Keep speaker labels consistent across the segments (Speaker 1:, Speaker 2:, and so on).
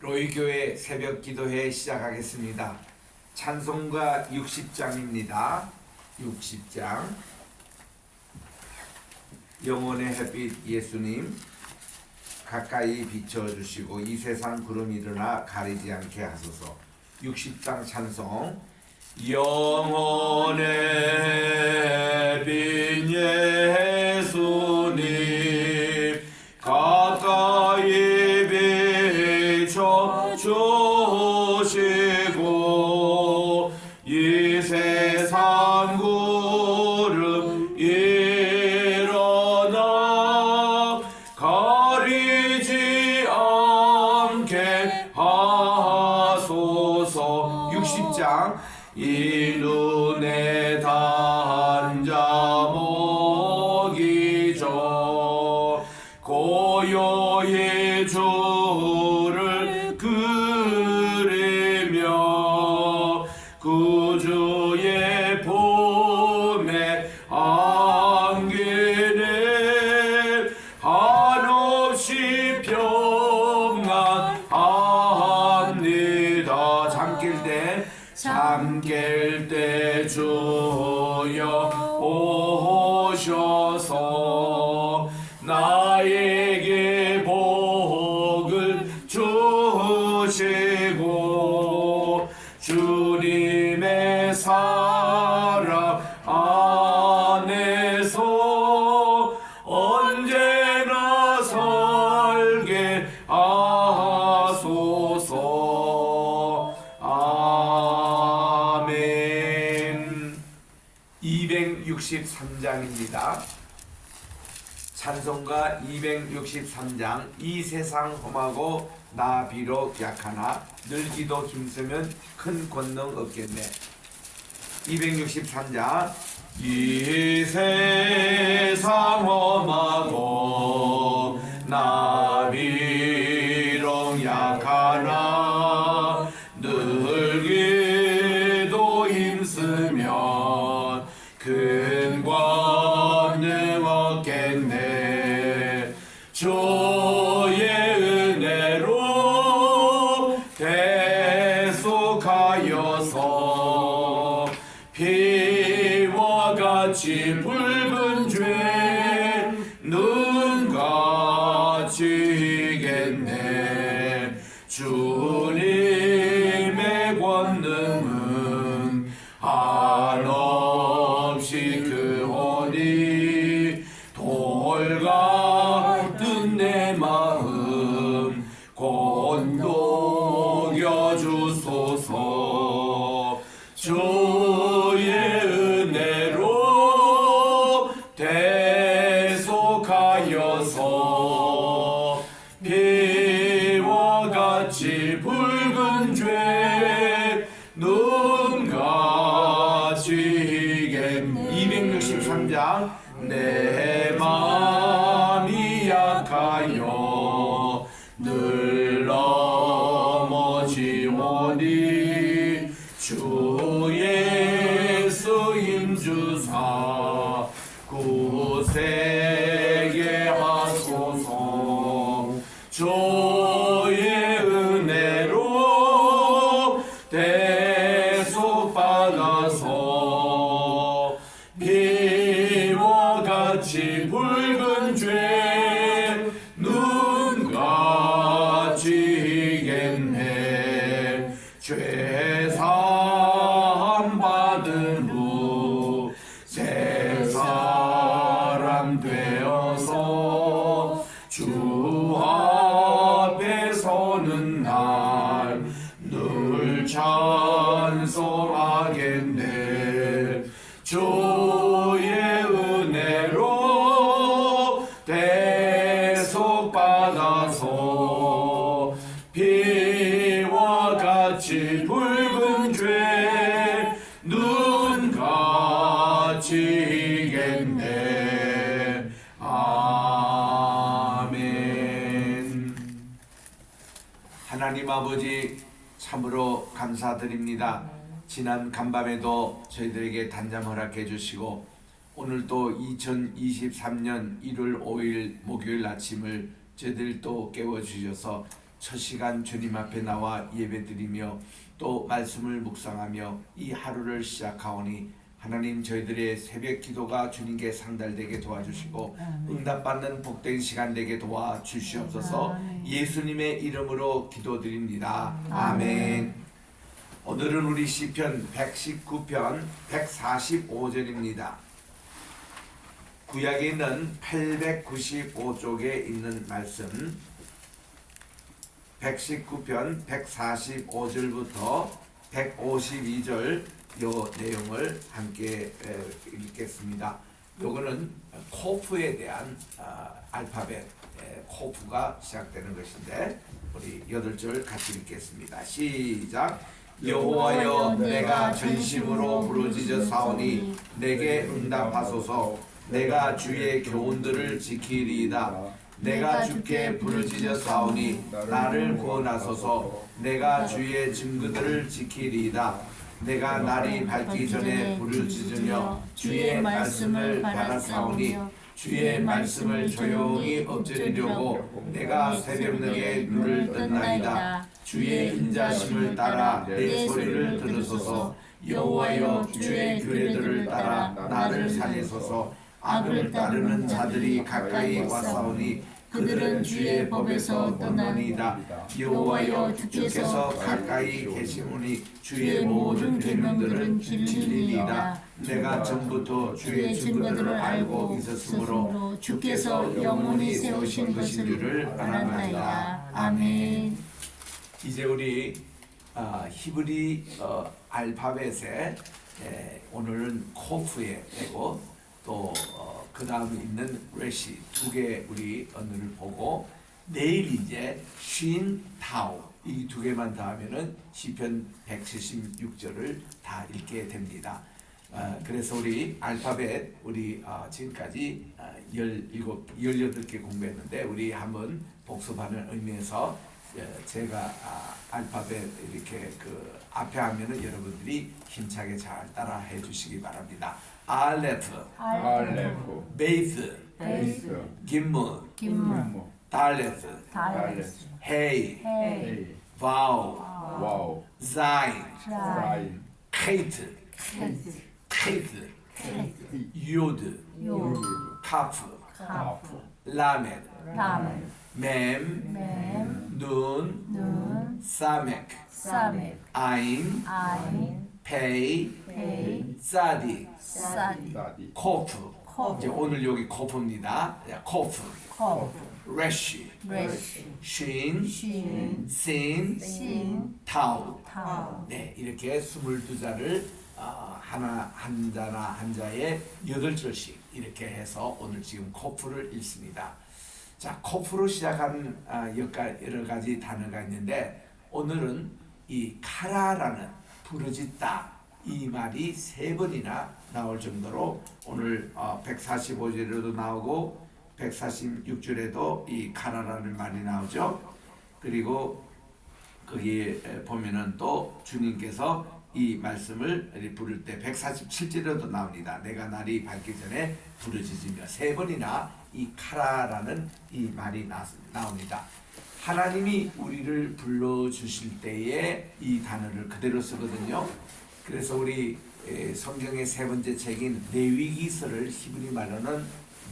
Speaker 1: 로이교회 새벽 기도회 시작하겠습니다. 찬송가 60장입니다. 60장. 영혼의 햇빛 예수님 가까이 비춰주시고 이 세상 구름 일어나 가리지 않게 하소서. 60장 찬송. 영혼의 햇빛 예수님 가까이 비춰주시고 이 세상 구름 일어나 가리지 않게 하소서. 60장. 이 눈에 단자 먹이죠 고요히 주를 그리며 구주의 품에 안기는 한없이 평안합니다. 잠길 때 주여 오셔서 나에게 복을 주시고 주님의 사랑 안에서 언제나 살게 하소서. 아멘. 263장입니다. 찬송가 263장. 이 세상 험하고 나 비록 약하나 늘기도 힘쓰면 큰 권능 없겠네. 263장. 이 세상 험하고 나 비록 약하나 늘기도 힘쓰면 큰 권능 얻겠네. 주의 은혜로 대속하여서 피와 같이 붉은 죄 눈같이 겠네. 주님의 권능은 한없이 크오니 돌 같은 내 마음 곤독여 주소서. 주의 은혜로 대속하여서 피와 같이 붉은 죄 눈같이 겠네. 263장. 내 마음이 약하여 늘 넘어지오니 주 예수 힘주사 굳세게 하소서. 주의 은혜로 대속받아서 피와 같이 붉은 죄 눈같이 겠네. 죄 사함 받은 후 새 사람 되어서 주 앞에 서는 날 늘 찬송하겠네. 주의 은혜로 대속받아서 피와 같이 붉은 죄 눈같이 겠네. 아멘. 하나님 아버지 참으로 감사드립니다. 지난 간밤에도 저희들에게 단잠 허락해 주시고 오늘도 2023년 1월 5일 목요일 아침을 저희들 또 깨워주셔서 첫 시간 주님 앞에 나와 예배드리며 또 말씀을 묵상하며 이 하루를 시작하오니 하나님 저희들의 새벽 기도가 주님께 상달되게 도와주시고 응답받는 복된 시간 되게 도와주시옵소서. 예수님의 이름으로 기도드립니다. 아멘. 오늘은 우리 시편 119편 145절입니다. 구약에 있는 895쪽에 있는 말씀 119편 145절부터 152절 요 내용을 함께 읽겠습니다. 요거는 코프에 대한 알파벳 코프가 시작되는 것인데 우리 8절 같이 읽겠습니다. 시작. 여호와여 내가 전심으로 부르짖어 싸우니 내게 응답하소서. 내가 주의 교훈들을 지키리이다. 내가 주께 부르짖어 싸우니 나를 구원하소서. 내가 주의 증거들을 지키리이다. 내가 날이 밝기 전에 부르짖으며 주의 말씀을 바라싸우니 주의 말씀을 조용히 엎드리려고 내가 새벽녘에 눈을 떴나이다. 주의 인자심을 따라 내 소리를 들으소서. 여호와여 주의 규례들을 따라 나를 살리소서. 악을 따르는 자들이 가까이 와싸우니 그들은 주의 법에서 떠나니이다. 여호와여 주께서 가까이 계시오니 주의 모든 계명들은 진리이다. 내가 전부터 주의 증거들을 알고 있었으므로 주께서 영원히 세우신 것인 줄을 알았나이다. 아멘. 이제 우리 히브리 알파벳에 오늘은 코프에 되고 또 그 다음에 있는 레시 두 개 우리 언어를 보고 내일 이제 쉰 타우 이 두 개만 다 하면은 시편 176절을 다 읽게 됩니다. 그래서 우리 알파벳 우리 지금까지 18개 공부했는데 우리 한번 복습하는 의미에서 제가 알파벳 이렇게 그 앞에 하면은 여러분들이 힘차게 잘 따라 해 주시기 바랍니다. 알레프, 베이스, 김문, 달레스, 헤이, 바우, 자인, 케이트, 유드, 카프, 라멘, 맴, 눈, 사멕, 아인, 페이, 사디, 코프. 이제 오늘 여기 코프입니다. 코프, 레시, 쉰, 신, 타우. 네, 이렇게 22자를 하나 한 자나 한 자에 8절씩 이렇게 해서 오늘 지금 코프를 읽습니다. 자, 코프로 시작한 여러 가지 단어가 있는데 오늘은 이 카라라는 부르짖다 이 말이 3번이나 나올 정도로 오늘 145절에도 나오고 146절에도 이 카라라는 말이 나오죠. 그리고 거기에 보면은 또 주님께서 이 말씀을 부를 때 147절에도 나옵니다. 내가 날이 밝기 전에 부르짖으며 3번이나 이 카라라는 이 말이 나옵니다. 하나님이 우리를 불러주실 때에 이 단어를 그대로 쓰거든요. 그래서 우리 성경의 3번째 책인 레위기서를 히브리 말로는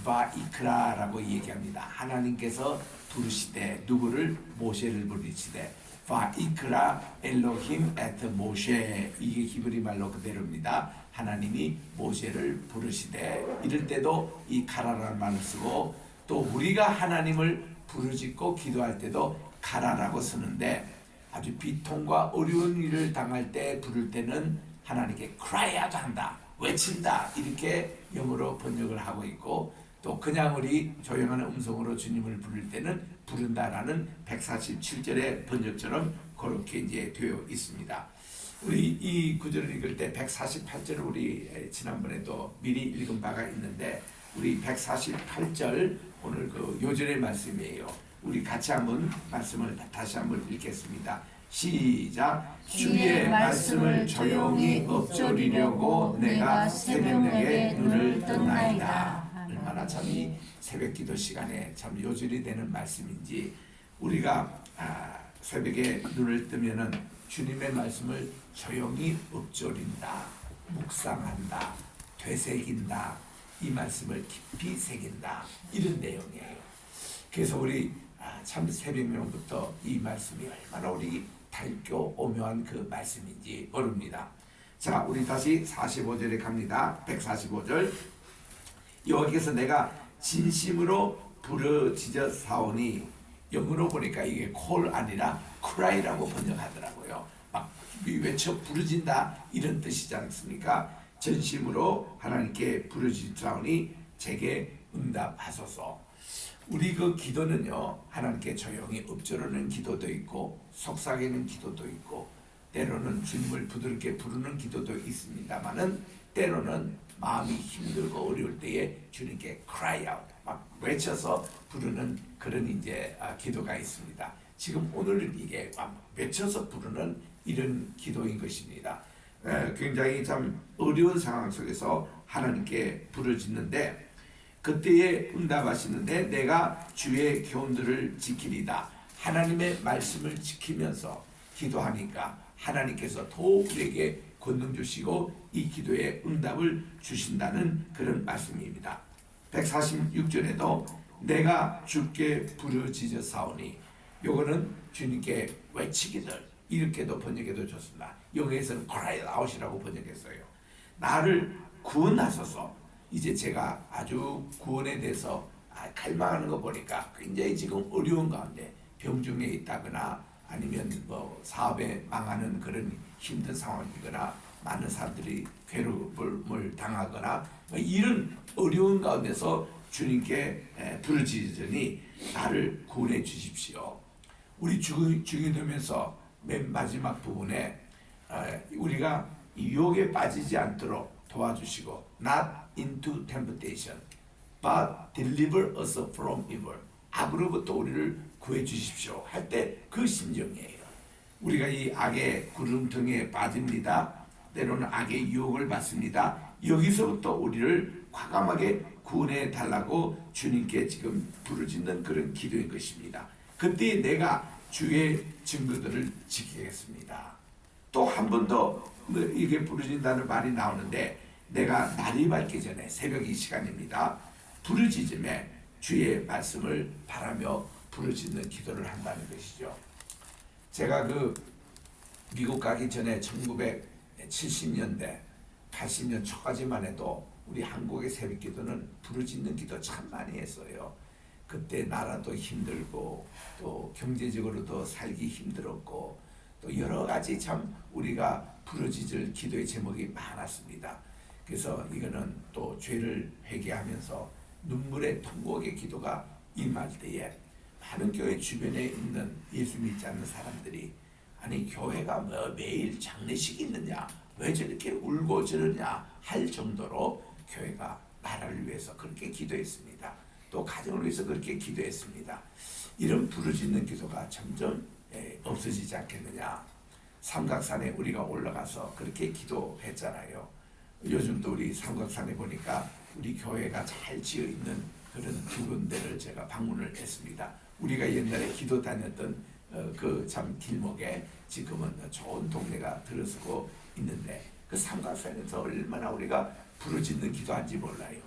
Speaker 1: 바이크라라고 얘기합니다. 하나님께서 부르시되 누구를? 모세를 부르시되 바이크라 엘로힘 에트 모세 이게 히브리 말로 그대로입니다. 하나님이 모세를 부르시되 이럴 때도 이 카라라는 말을 쓰고 또 우리가 하나님을 부르짖고 기도할 때도 카라라고 쓰는데 아주 비통과 어려운 일을 당할 때 부를 때는 하나님께 cry out 한다, 외친다 이렇게 영어로 번역을 하고 있고 또 그냥 우리 조용한 음성으로 주님을 부를 때는 부른다라는 147절의 번역처럼 그렇게 이제 되어 있습니다. 우리 이 구절을 읽을 때 148절을 우리 지난번에도 미리 읽은 바가 있는데 우리 148절 오늘 그 요절의 말씀이에요. 우리 같이 한번 말씀을 다시 한번 읽겠습니다. 시작. 주의 말씀을 조용히 엎조리려고 내가 새벽녘에 눈을 떴나이다. 얼마나 참 이 새벽 기도 시간에 참 요절이 되는 말씀인지 우리가 새벽에 눈을 뜨면은 주님의 말씀을 조용히 읊조린다, 묵상한다, 되새긴다, 이 말씀을 깊이 새긴다, 이런 내용이에요. 그래서 우리 참 새벽명부터 이 말씀이 얼마나 우리 밝고 오묘한 그 말씀인지 모릅니다. 자, 우리 다시 45절에 갑니다. 145절. 여기서 내가 진심으로 부르짖어 사오니, 영어로 보니까 이게 call 아니라 cry라고 번역하더라고요. 막 외쳐 부르진다 이런 뜻이지 않습니까? 전심으로 하나님께 부르짖어 사오니 제게 응답하소서. 우리 그 기도는요, 하나님께 조용히 읊조르는 기도도 있고 속삭이는 기도도 있고 때로는 주님을 부드럽게 부르는 기도도 있습니다만은 때로는 마음이 힘들고 어려울 때에 주님께 cry out, 막 외쳐서 부르는 그런 이제 기도가 있습니다. 지금 오늘은 이게 외쳐서 부르는 이런 기도인 것입니다. 굉장히 참 어려운 상황 속에서 하나님께 부르짖는데 그때에 응답하시는데 내가 주의 교훈들을 지키리다. 하나님의 말씀을 지키면서 기도하니까 하나님께서 더욱 우리에게 권능 주시고 이 기도에 응답을 주신다는 그런 말씀입니다. 146절에도 내가 주께 부르짖어 사오니, 요거는 주님께 외치기들 이렇게도 번역해도 좋습니다. 영어에서는 cry out이라고 번역했어요. 나를 구원하소서. 이제 제가 아주 구원에 대해서 갈망하는 거 보니까 굉장히 지금 어려운 가운데 병중에 있다거나 아니면 뭐 사업에 망하는 그런 힘든 상황이거나 많은 사람들이 괴로움을 당하거나 뭐 이런 어려운 가운데서 주님께 부르짖으니 나를 구원해 주십시오. 우리 죽게 되면서 맨 마지막 부분에 우리가 유혹에 빠지지 않도록 도와주시고 not into temptation but deliver us from evil, 악으로부터 우리를 구해 주십시오 할 때 그 심정이에요. 우리가 이 악의 구름통에 빠집니다. 때로는 악의 유혹을 받습니다. 여기서부터 우리를 과감하게 구원해 달라고 주님께 지금 부르짖는 그런 기도인 것입니다. 그때 내가 주의 증거들을 지키겠습니다. 또 한 번 더 이게 부르짖는다는 말이 나오는데 내가 날이 밝기 전에, 새벽 이 시간입니다. 부르짖음에 주의 말씀을 바라며 부르짖는 기도를 한다는 것이죠. 제가 그 미국 가기 전에 1970년대 80년 초까지만 해도 우리 한국의 새벽 기도는 부르짖는 기도 참 많이 했어요. 그때 나라도 힘들고 또 경제적으로도 살기 힘들었고 또 여러 가지 참 우리가 부르짖을 기도의 제목이 많았습니다. 그래서 이거는 또 죄를 회개하면서 눈물의 통곡의 기도가 임할 때에 많은 교회 주변에 있는 예수 믿지 않는 사람들이 아니 교회가 뭐 매일 장례식이 있느냐, 왜 저렇게 울고 저러냐 할 정도로 교회가 나라를 위해서 그렇게 기도했습니다. 또 가정을 위해서 그렇게 기도했습니다. 이런 부르짖는 기도가 점점 없어지지 않겠느냐. 삼각산에 우리가 올라가서 그렇게 기도했잖아요. 요즘도 우리 삼각산에 보니까 우리 교회가 잘 지어 있는 그런 두 군데를 제가 방문을 했습니다. 우리가 옛날에 기도 다녔던 그 참 길목에 지금은 좋은 동네가 들어서고 있는데 그 삼각산에서 얼마나 우리가 부르짖는 기도한지 몰라요.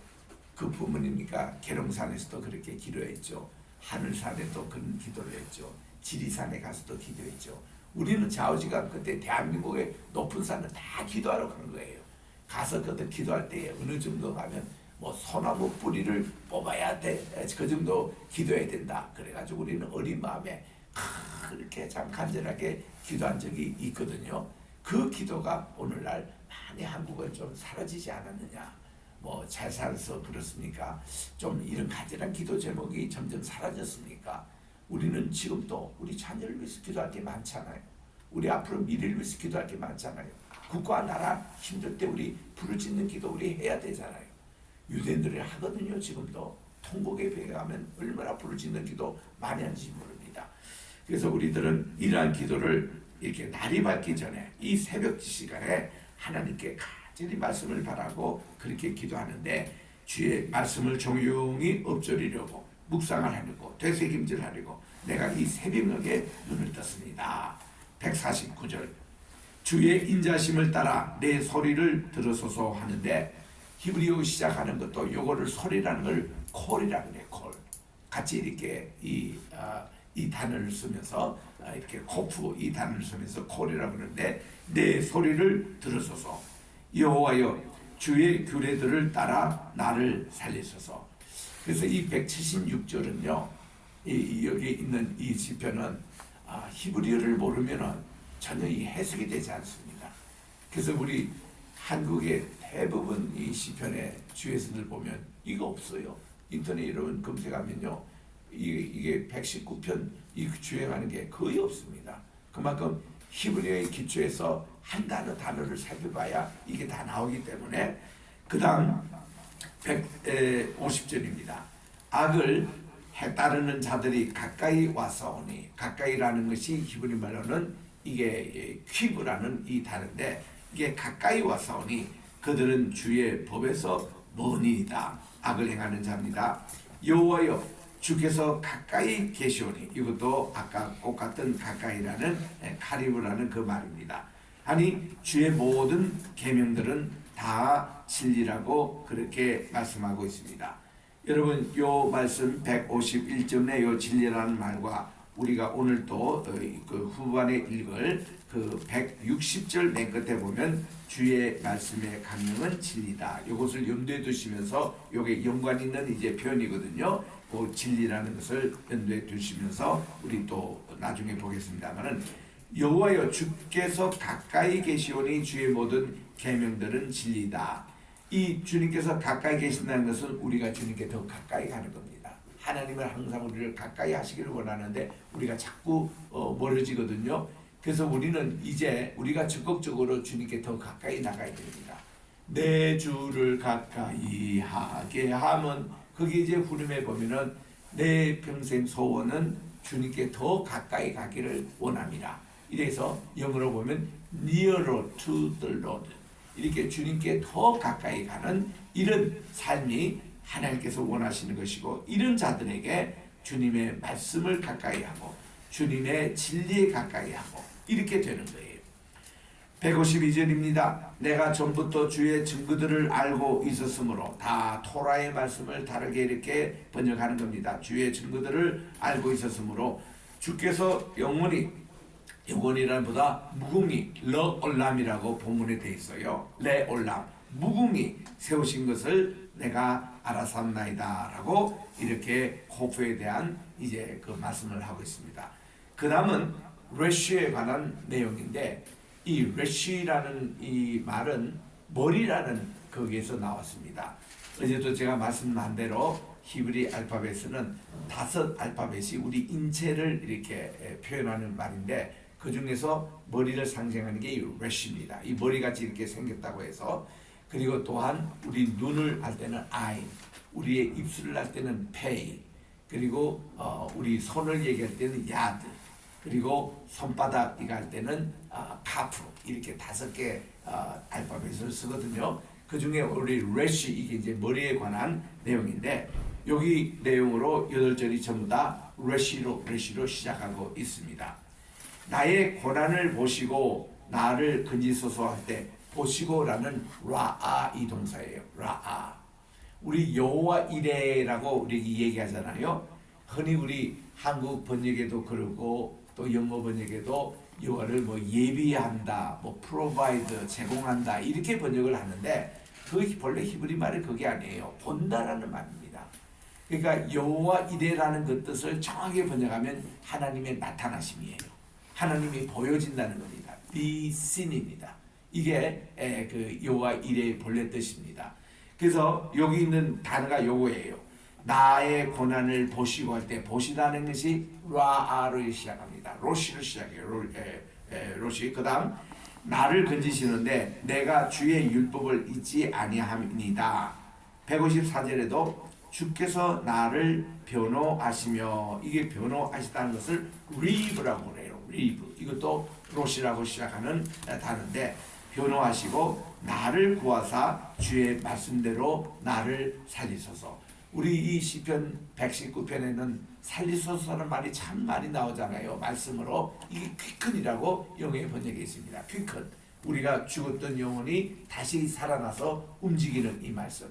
Speaker 1: 그 부모님이니까 계룡산에서도 그렇게 기도했죠. 하늘산에도 그런 기도를 했죠. 지리산에 가서도 기도했죠. 우리는 좌우지간 그때 대한민국의 높은 산을 다 기도하러 간 거예요. 가서 그때 기도할 때 어느 정도 가면 뭐 소나무 뿌리를 뽑아야 돼. 그 정도 기도해야 된다. 그래가지고 우리는 어린 마음에 그렇게 참 간절하게 기도한 적이 있거든요. 그 기도가 오늘날 많이 한국은 좀 사라지지 않았느냐. 뭐 잘 살아서 그렇습니까? 좀 이런 간절한 기도 제목이 점점 사라졌습니까? 우리는 지금도 우리 자녀를 위해서 기도할 게 많잖아요. 우리 앞으로 미래를 위해서 기도할 게 많잖아요. 국가와 나라 힘들 때 우리 부르짖는 기도 우리 해야 되잖아요. 유대인들이 하거든요. 지금도 통곡의 배에 가면 얼마나 부르짖는 기도 많이 하는지 모릅니다. 그래서 우리들은 이러한 기도를 이렇게 날이 밝기 전에 이 새벽 시간에 하나님께 간절히 말씀을 바라고 그렇게 기도하는데 주의 말씀을 조용히 읊조리려고 묵상을 하려고 되새김질하려고 내가 이 새벽녘에 눈을 떴습니다. 149절 주의 인자심을 따라 내 소리를 들으소서 하는데 히브리어 시작하는 것도 요거를 소리라는 걸 콜이라고 그래요. 콜. 같이 이렇게 이 단어를 쓰면서 이렇게 코프 이 단어를 쓰면서 콜이라고 그러는데 내 소리를 들으소서 여호와여 주의 규례들을 따라 나를 살리소서. 그래서 이 176절은요 여기 있는 이 시편은 히브리어를 모르면은 전혀 이 해석이 되지 않습니다. 그래서 우리 한국의 대부분 이 시편의 주예서들 보면 이거 없어요. 인터넷 여러분 검색하면요 이게 119편 이 주행하는 게 거의 없습니다. 그만큼 히브리어의 기초에서 한 단어를 살펴봐야 이게 다 나오기 때문에. 그 다음 150절입니다. 악을 따르는 자들이 가까이 와서오니, 가까이라는 것이 히브리 말로는 이게 퀴브라는 이 단어인데 이게 가까이 와서오니 그들은 주의 법에서 머니이다. 악을 행하는 자입니다. 여호와여 주께서 가까이 계시오니, 이것도 아까 똑같은 가까이라는 카리브라는 그 말입니다. 아니 주의 모든 계명들은 다 진리라고 그렇게 말씀하고 있습니다. 여러분 요 말씀 151점의 요 진리라는 말과 우리가 오늘 또 그 후반에 읽을 그 160절 맨 끝에 보면 주의 말씀의 강령은 진리다. 이것을 염두에 두시면서 요게 연관 있는 이제 표현이거든요. 그 진리라는 것을 염두에 두시면서 우리 또 나중에 보겠습니다만은 여호와여 주께서 가까이 계시오니 주의 모든 계명들은 진리다. 이 주님께서 가까이 계신다는 것은 우리가 주님께 더 가까이 가는 겁니다. 하나님은 항상 우리를 가까이 하시기를 원하는데 우리가 자꾸 멀어지거든요. 그래서 우리는 이제 우리가 적극적으로 주님께 더 가까이 나가야 됩니다. 내 주를 가까이 하게 하면 거기 이제 후렴에 보면은 내 평생 소원은 주님께 더 가까이 가기를 원합니다. 이래서 영어로 보면 nearer to the Lord, 이렇게 주님께 더 가까이 가는 이런 삶이 하나님께서 원하시는 것이고, 이런 자들에게 주님의 말씀을 가까이 하고 주님의 진리에 가까이 하고 이렇게 되는 거예요. 152절입니다. 내가 전부터 주의 증거들을 알고 있었으므로, 다 토라의 말씀을 다르게 이렇게 번역하는 겁니다. 주의 증거들을 알고 있었으므로 주께서 영원이라는 보다 무궁히 러올람이라고 본문에 되어 있어요. 레올람 무궁히 세우신 것을 내가 알았사옵나이다 라고 이렇게 코프에 대한 이제 그 말씀을 하고 있습니다. 그 다음은 레쉬에 관한 내용인데, 이 레쉬라는 이 말은 머리라는 거기에서 나왔습니다. 어제도 제가 말씀한 대로 히브리 알파벳은 5 알파벳이 우리 인체를 이렇게 표현하는 말인데, 그 중에서 머리를 상징하는 게 이 레쉬입니다. 이 머리같이 이렇게 생겼다고 해서. 그리고 또한 우리 눈을 할 때는 eye, 우리의 입술을 할 때는 pay, 그리고 우리 손을 얘기할 때는 yad, 그리고 손바닥 이거 할 때는 카프, 이렇게 5개 알파벳을 쓰거든요. 그 중에 우리 레쉬, 이게 이제 머리에 관한 내용인데, 여기 내용으로 8절이 전부 다 레쉬로 시작하고 있습니다. 나의 고난을 보시고 나를 건지소서 할 때 보시고라는 라아 이 동사예요. 라아. 우리 여호와 이레라고 우리 얘기하잖아요. 흔히 우리 한국 번역에도 그러고 또 영어 번역에도 여호와를 뭐 예비한다, 뭐 provide 제공한다 이렇게 번역을 하는데, 그 본래 히브리 말이 그게 아니에요. 본다라는 말입니다. 그러니까 여호와 이레라는 그 뜻을 정확히 번역하면 하나님의 나타나심이에요. 하나님이 보여진다는 겁니다. be seen입니다. 이게 그 여호와 이레의 본래 뜻입니다. 그래서 여기 있는 단어가 요거예요. 나의 고난을 보시고 할 때, 보시다는 것이 라아로 시작합니다. 로시로 시작해요. 로시. 그 다음 나를 건지시는데 내가 주의 율법을 잊지 아니함이니이다. 154절에도 주께서 나를 변호하시며, 이게 변호하시다는 것을 리브라고 그래요. 리브. 이것도 로시라고 시작하는 단어인데, 변호하시고 나를 구하사 주의 말씀대로 나를 살리소서. 우리 이 시편 119편에는 살리소서라는 말이 참 많이 나오잖아요. 말씀으로. 이게 퀴큰이라고 영어에 번역해 있습니다. 퀴큰. 우리가 죽었던 영혼이 다시 살아나서 움직이는 이 말씀.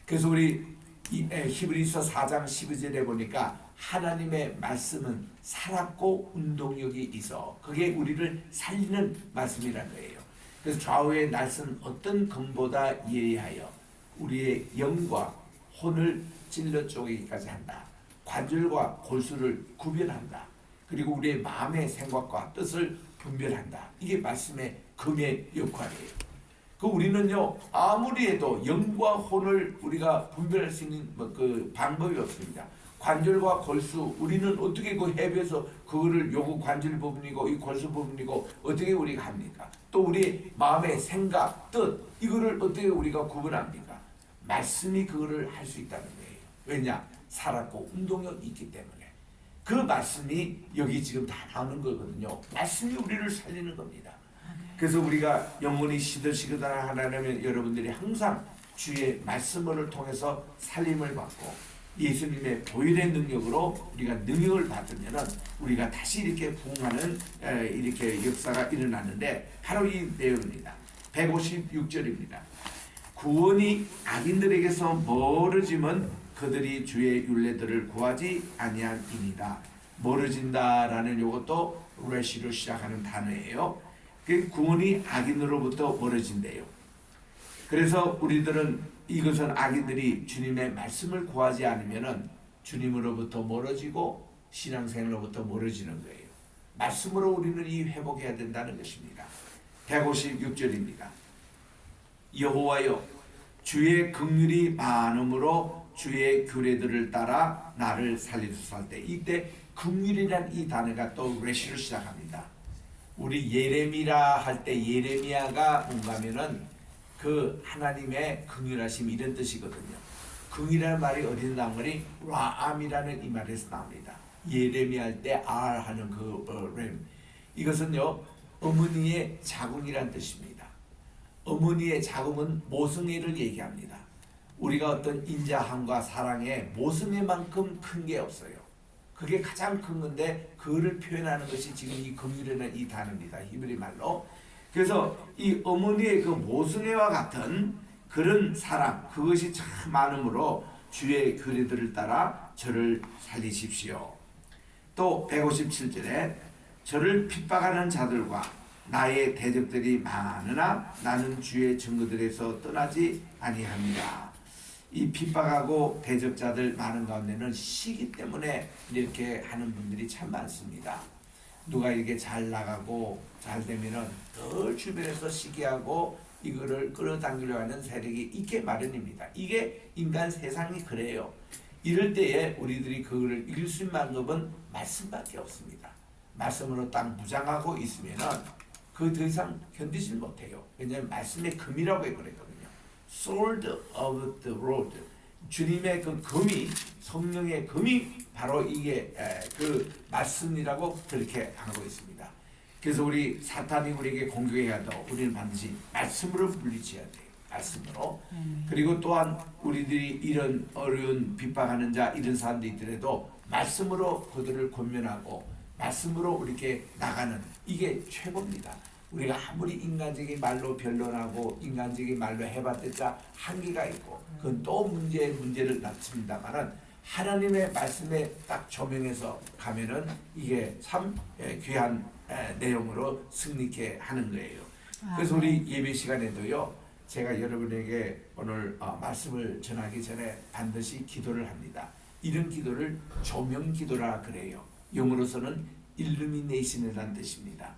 Speaker 1: 그래서 우리 히브리서 4장 12절에 보니까 하나님의 말씀은 살았고 운동력이 있어. 그게 우리를 살리는 말씀이라는 거예요. 그래서 좌우의 날선 어떤 검보다 예리하여 우리의 영과 혼을 찔러 쪼개기까지 한다. 관절과 골수를 구별한다. 그리고 우리의 마음의 생각과 뜻을 분별한다. 이게 말씀의 검의 역할이에요. 그 우리는요 아무리 해도 영과 혼을 우리가 분별할 수 있는 그 방법이 없습니다. 관절과 골수 우리는 어떻게 그 해부해서 그거를 요거 관절 부분이고 이 골수 부분이고 어떻게 우리가 합니까? 또 우리 마음의 생각, 뜻 이거를 어떻게 우리가 구분합니까? 말씀이 그거를 할 수 있다는 거예요. 왜냐? 살았고 운동력이 있기 때문에. 그 말씀이 여기 지금 다 나오는 거거든요. 말씀이 우리를 살리는 겁니다. 그래서 우리가 영혼이 시들시들하다 하나면 여러분들이 항상 주의 말씀을 통해서 살림을 받고 예수님의 보혈의 능력으로 우리가 능력을 받으면은 우리가 다시 이렇게 부흥하는 이렇게 역사가 일어나는데 바로 이 내용입니다. 156절입니다. 구원이 악인들에게서 멀어지면 그들이 주의 율례들을 구하지 아니함이니이다. 멀어진다라는 이것도 레시로 시작하는 단어예요. 그 구원이 악인으로부터 멀어진대요. 그래서 우리들은 이것은 악인들이 주님의 말씀을 구하지 않으면은 주님으로부터 멀어지고 신앙생활로부터 멀어지는 거예요. 말씀으로 우리는 이 회복해야 된다는 것입니다. 156절입니다. 여호와여 주의 긍휼이 많음으로 주의 규례들을 따라 나를 살리소서 할 때 이때 긍휼이란 이 단어가 또 레시로 시작합니다. 우리 예레미야 할 때 예레미야가 뭔가면은 그 하나님의 긍휼하심 이런 뜻이거든요. 긍휼이라는 말이 어디서 나온 거니? 라암이라는 이 말에서 나옵니다. 예레미야 할 때 알 하는 그 램. 이것은요 어머니의 자궁이란 뜻입니다. 어머니의 자궁은 모성애를 얘기합니다. 우리가 어떤 인자함과 사랑에 모성애만큼 큰 게 없어요. 그게 가장 큰 건데 그거를 표현하는 것이 지금 이 긍휼이라는 이 단어입니다. 히브리 말로. 그래서 이 어머니의 그 모성애와 같은 그런 사랑 그것이 참 많음으로 주의 규례들을 따라 저를 살리십시오. 또 157절에 저를 핍박하는 자들과 나의 대적들이 많으나 나는 주의 증거들에서 떠나지 아니합니다. 이 핍박하고 대적자들 많은 가운데는 시기 때문에 이렇게 하는 분들이 참 많습니다. 누가 이렇게 잘 나가고 잘 되면은 늘 주변에서 시기하고 이거를 끌어당기려 하는 세력이 있게 마련입니다. 이게 인간 세상이 그래요. 이럴 때에 우리들이 그거를 이길 수 있는 방법은 말씀밖에 없습니다. 말씀으로 딱 무장하고 있으면은 그 더 이상 견디질 못해요. 왜냐하면 말씀의 금이라고 했거든요. Sword of the Lord. 주님의 그 금이 성령의 금이 바로 이게 그 말씀이라고 그렇게 하고 있습니다. 그래서 우리 사탄이 우리에게 공격해도 우리는 반드시 말씀으로 물리쳐야 돼요. 말씀으로. 그리고 또한 우리들이 이런 어려운 핍박하는 자 이런 사람들이 있더라도 말씀으로 그들을 권면하고 말씀으로 이렇게 나가는 이게 최고입니다. 우리가 아무리 인간적인 말로 변론하고 인간적인 말로 해봤자 한계가 있고 그건 또 문제를 낳습니다만은 하나님의 말씀에 딱 조명해서 가면은 이게 참 귀한 내용으로 승리케 하는 거예요. 그래서 우리 예배 시간에도요 제가 여러분에게 오늘 말씀을 전하기 전에 반드시 기도를 합니다. 이런 기도를 조명 기도라 그래요. 영어로서는 일루미네이션이라는 뜻입니다.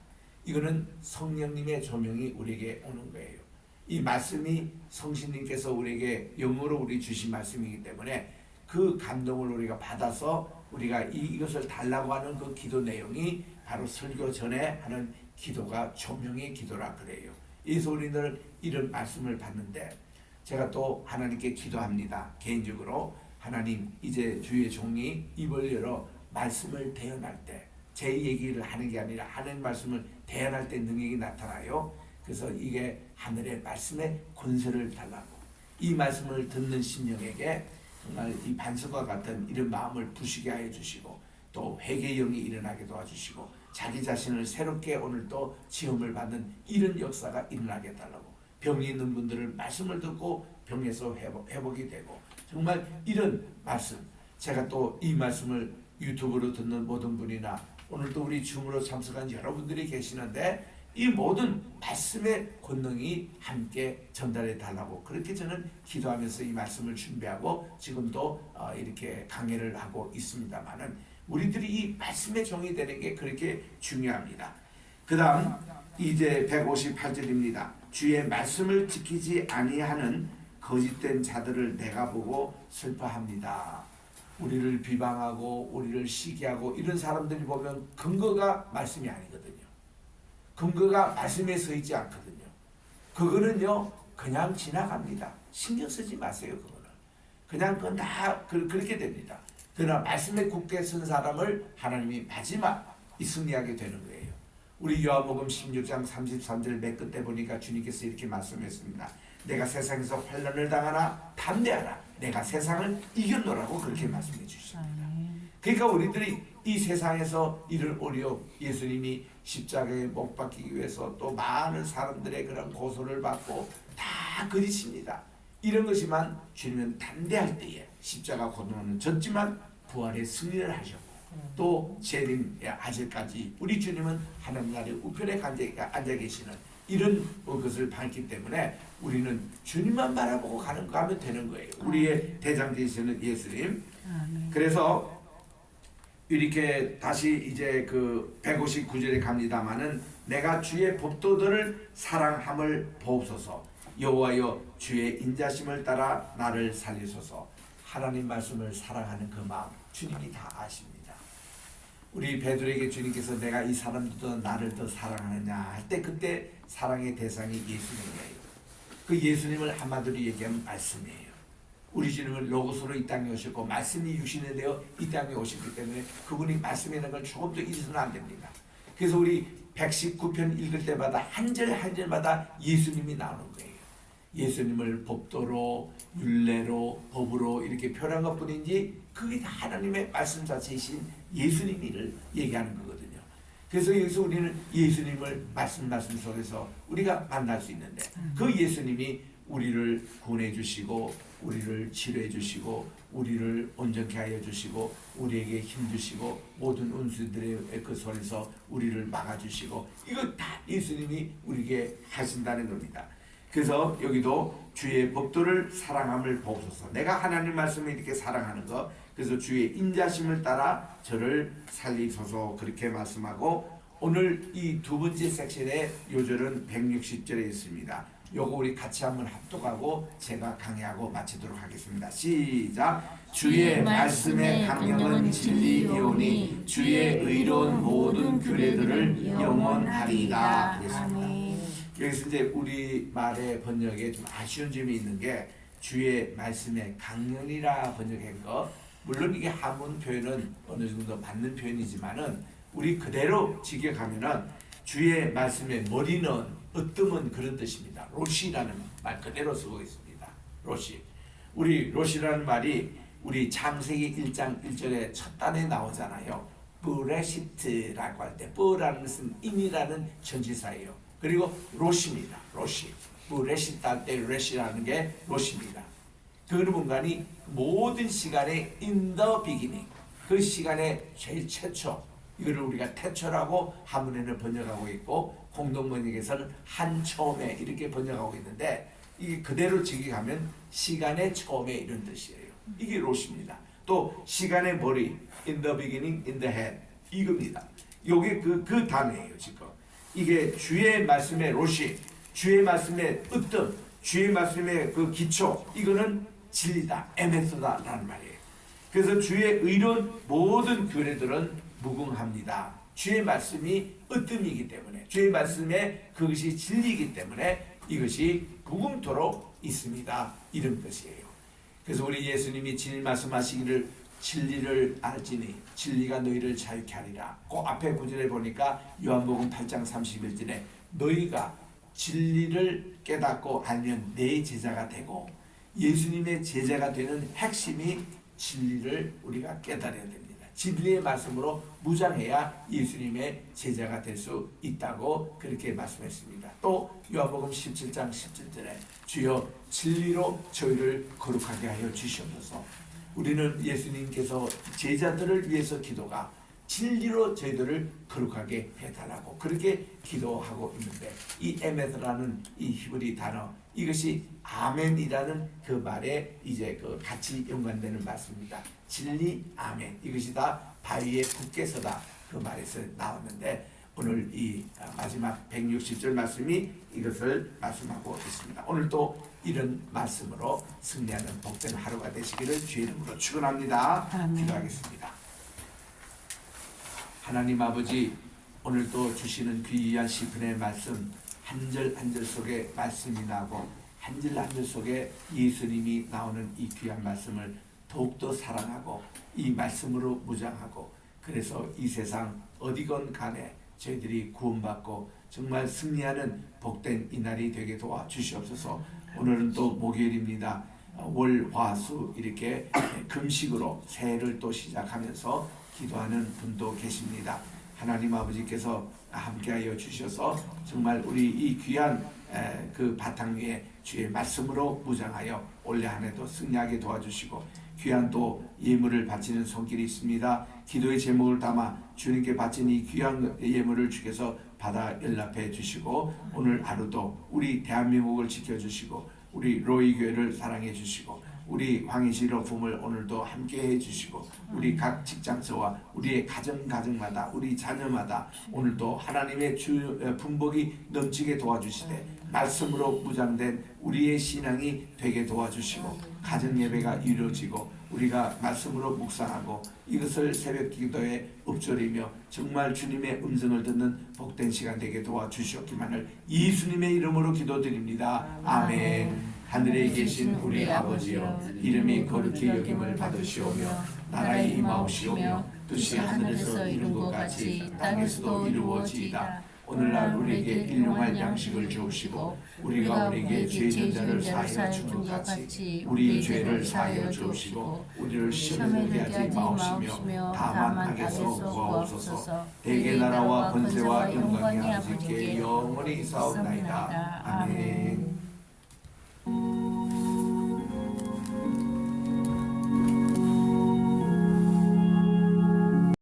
Speaker 1: 이거는 성령님의 조명이 우리에게 오는 거예요. 이 말씀이 성신님께서 우리에게 영으로 우리 주신 말씀이기 때문에 그 감동을 우리가 받아서 우리가 이것을 달라고 하는 그 기도 내용이 바로 설교 전에 하는 기도가 조명의 기도라 그래요. 그래서 우리는 이런 말씀을 받는데 제가 또 하나님께 기도합니다. 개인적으로 하나님 이제 주의 종이 입을 열어 말씀을 대언할 때 제 얘기를 하는 게 아니라 하나님 말씀을 대언할 때 능력이 나타나요. 그래서 이게 하늘의 말씀의 권세를 달라고 이 말씀을 듣는 심령에게 정말 이 반석과 같은 이런 마음을 부시게 하여 주시고 또 회개의 영이 일어나게 도와주시고 자기 자신을 새롭게 오늘 또 지음을 받는 이런 역사가 일어나게 해달라고 병이 있는 분들을 말씀을 듣고 병에서 회복이 되고 정말 이런 말씀 제가 또 이 말씀을 유튜브로 듣는 모든 분이나 오늘도 우리 줌으로 참석한 여러분들이 계시는데 이 모든 말씀의 권능이 함께 전달해 달라고 그렇게 저는 기도하면서 이 말씀을 준비하고 지금도 이렇게 강해를 하고 있습니다만은 우리들이 이 말씀의 종이 되는 게 그렇게 중요합니다. 그 다음 이제 158절입니다. 주의 말씀을 지키지 아니하는 거짓된 자들을 내가 보고 슬퍼합니다. 우리를 비방하고 우리를 시기하고 이런 사람들이 보면 근거가 말씀이 아니거든요. 근거가 말씀에 서 있지 않거든요. 그거는요 그냥 지나갑니다. 신경 쓰지 마세요. 그거는 그냥 그건 다 그렇게 됩니다. 그러나 말씀에 굳게 선 사람을 하나님이 마지막 이 승리하게 되는 거예요. 우리 요한복음 16장 33절 맨 끝에 보니까 주님께서 이렇게 말씀했습니다. 내가 세상에서 환난을 당하나 담대하라. 내가 세상을 이겼노라고 그렇게 말씀해 주십니다. 그러니까 우리들이 이 세상에서 이를 오려 예수님이 십자가에 못 박히기 위해서 또 많은 사람들의 그런 고소를 받고 다 거짓입니다. 이런 것이만 주님은 담대할 때에 십자가 고통은 졌지만 부활의 승리를 하셨고 또 재림의 아직까지 우리 주님은 하나님 나라의 우편에 앉아 계시는 이런 것을 밝기 때문에 우리는 주님만 바라보고 가면 되는 거예요. 우리의 대장 되시는 예수님. 그래서 이렇게 다시 이제 그 159절에 갑니다마는 내가 주의 법도들을 사랑함을 보옵소서. 여호와여 주의 인자심을 따라 나를 살리소서. 하나님 말씀을 사랑하는 그 마음 주님이 다 아십니다. 우리 베드로에게 주님께서 내가 이 사람들보다 나를 더 사랑하느냐 할 때 그때 사랑의 대상이 예수님이에요. 그 예수님을 한마디로 얘기하면 말씀이에요. 우리 주님은 로고스로 이 땅에 오셨고 말씀이 육신이 되어 이 땅에 오셨기 때문에 그분이 말씀이라는 걸 조금도 잊어서는 안 됩니다. 그래서 우리 119편 읽을 때마다 한 절 한 절마다 예수님이 나오는 거예요. 예수님을 법도로 율례로 법으로 이렇게 표현한 것뿐인지 그게 다 하나님의 말씀 자체이신 예수님을 얘기하는 거거든요. 그래서 여기서 우리는 예수님을 말씀 속에서 우리가 만날 수 있는데 그 예수님이 우리를 구원해 주시고 우리를 치료해 주시고 우리를 온전케 하여 주시고 우리에게 힘 주시고 모든 운수들의 그 손에서 우리를 막아 주시고 이거 다 예수님이 우리에게 하신다는 겁니다. 그래서 여기도 주의 법도를 사랑함을 보소서. 내가 하나님 말씀을 이렇게 사랑하는 것. 그래서 주의 인자심을 따라 저를 살리소서 그렇게 말씀하고 오늘 이 두 번째 섹션의 요절은 160절에 있습니다. 요거 우리 같이 한번 합독하고 제가 강의하고 마치도록 하겠습니다. 시작. 주의 말씀의 강령은 진리이오니 주의 의로운 모든 규례들을 영원하리이다. 여기서 이제 우리 말의 번역에 좀 아쉬운 점이 있는 게 주의 말씀의 강령이라 번역한 거. 물론 이게 한문 표현은 어느 정도 맞는 표현이지만은 우리 그대로 직역하면은 주의 말씀의 머리는 으뜸은 그런 뜻입니다. 로시라는 말 그대로 쓰고 있습니다. 로시. 우리 로시라는 말이 우리 창세기 1장 1절에 첫 단에 나오잖아요. 브레시트라고 할 때 브라는 것은 인이라는 전치사예요. 그리고 로시입니다. 로시. 브레시트 할 때 레시라는 게 로시입니다. 그 공간이 모든 시간에 in the beginning 그 시간에 제일 최초 이거를 우리가 태초라고 한문에는 번역하고 있고 공동번역에서는 한 처음에 이렇게 번역하고 있는데 이게 그대로 직역하면 시간의 처음에 이런 뜻이에요. 이게 로시입니다. 또 시간의 머리 in the beginning, in the head 이겁니다. 요게 그 단어예요. 지금 이게 주의 말씀의 로시, 주의 말씀의 으뜸, 주의 말씀의 그 기초 이거는 진리다, 에메소다라는 말이에요. 그래서 주의 의로운 모든 규례들은 무궁합니다. 주의 말씀이 으뜸이기 때문에 주의 말씀에 그것이 진리이기 때문에 이것이 무궁토록 있습니다. 이런 것이에요. 그래서 우리 예수님이 진리 말씀하시기를 진리를 알지니 진리가 너희를 자유케 하리라. 그 앞에 구절에 보니까 요한복음 8장 31절에 너희가 진리를 깨닫고 알면 내 제자가 되고 예수님의 제자가 되는 핵심이 진리를 우리가 깨달아야 됩니다. 진리의 말씀으로 무장해야 예수님의 제자가 될 수 있다고 그렇게 말씀했습니다. 또 요한복음 17장 17절에 주여 진리로 저희를 거룩하게 하여 주시옵소서. 우리는 예수님께서 제자들을 위해서 기도가 진리로 저희들을 거룩하게 해달라고 그렇게 기도하고 있는데, 이 에메드라는 이 히브리 단어, 이것이 아멘이라는 그 말에 이제 그 같이 연관되는 말씀입니다. 진리 아멘, 이것이 다 바위에 굳게 서다 그 말에서 나왔는데, 오늘 이 마지막 160절 말씀이 이것을 말씀하고 있습니다. 오늘 또 이런 말씀으로 승리하는 복된 하루가 되시기를 주의 이름으로 축원합니다. 기도하겠습니다. 하나님 아버지, 오늘도 주시는 귀한 시편의 말씀 한 절 한 절 속에 말씀이 나고 한 절 한 절 속에 예수님이 나오는 이 귀한 말씀을 더욱더 사랑하고 이 말씀으로 무장하고, 그래서 이 세상 어디건 간에 저희들이 구원받고 정말 승리하는 복된 이날이 되게 도와주시옵소서. 오늘은 또 목요일입니다. 월, 화, 수 이렇게 금식으로 새해를 또 시작하면서 기도하는 분도 계십니다. 하나님 아버지께서 함께하여 주셔서 정말 우리 이 귀한 그 바탕 위에 주의 말씀으로 무장하여 올해 한 해도 승리하게 도와주시고, 귀한 또 예물을 바치는 손길이 있습니다. 기도의 제목을 담아 주님께 바친 이 귀한 예물을 주께서 받아 연락해 주시고, 오늘 하루도 우리 대한민국을 지켜주시고 우리 로이 교회를 사랑해 주시고 우리 황희시 러품을 오늘도 함께해 주시고, 우리 각 직장서와 우리의 가정마다 우리 자녀마다 오늘도 하나님의 분복이 넘치게 도와주시되 말씀으로 무장된 우리의 신앙이 되게 도와주시고, 가정 예배가 이루어지고 우리가 말씀으로 묵상하고 이것을 새벽 기도에 읊조리며 정말 주님의 음성을 듣는 복된 시간 되게 도와주시옵기만을 예수님의 이름으로 기도드립니다. 아멘. 하늘에 계신 우리 아버지여, 이름이 거룩히 여김을 받으시오며 나라의 임하옵시오며 뜻이 하늘에서 이룬 것 같이 땅에서도 이루어지이다. 오늘날 우리에게 일용할 양식을 주옵시고 우리가 우리에게 죄 진 자를 사하여 준 것 같이 우리 죄를 사하여 주옵시고 우리를 시험에 들게 하지 마옵시며 다만 악에서 구하옵소서. 대개 나라와 권세와 영광이 아버지께 영원히 있사옵나이다. 아멘.